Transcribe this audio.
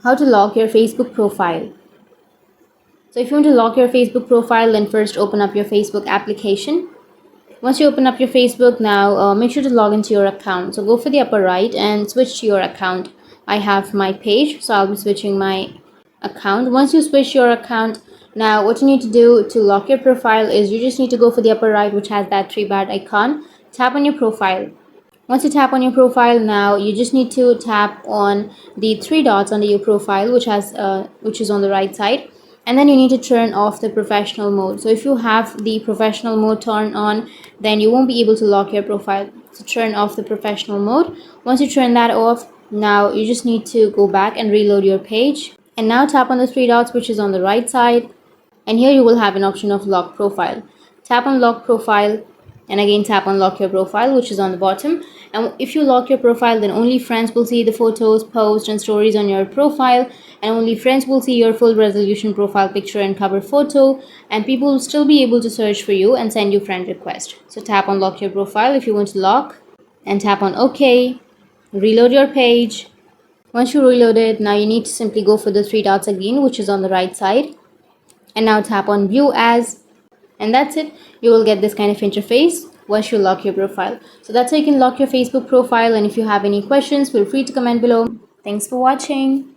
How to lock your Facebook profile. So if you want to lock your Facebook profile, then first open up your Facebook application. Once you open up your Facebook, now make sure to log into your account. So go for the upper right and switch to your account. I have my page, so I'll be switching my account. Once you switch your account, now what you need to do to lock your profile is you just need to go for the upper right, which has that three-bar icon. Tap on your profile. Once you tap on your profile, now you just need to tap on the three dots under your profile, which is on the right side, and then you need to turn off the professional mode. So if you have the professional mode turned on, then you won't be able to lock your profile. So turn off the professional mode. Once you turn that off, now you just need to go back and reload your page, and now tap on the three dots which is on the right side, and here you will have an option of lock profile. Tap on lock profile, and again tap on lock your profile, which is on the bottom. And if you lock your profile, then only friends will see the photos, posts and stories on your profile, and only friends will see your full resolution profile picture and cover photo, and people will still be able to search for you and send you friend request. So tap on lock your profile if you want to lock, and tap on OK. Reload your page. Once you reload it, now you need to simply go for the three dots again, which is on the right side, and now tap on view as, and that's it. You will get this kind of interface once you lock your profile. So that's how you can lock your Facebook profile, and if you have any questions, feel free to comment below. Thanks for watching.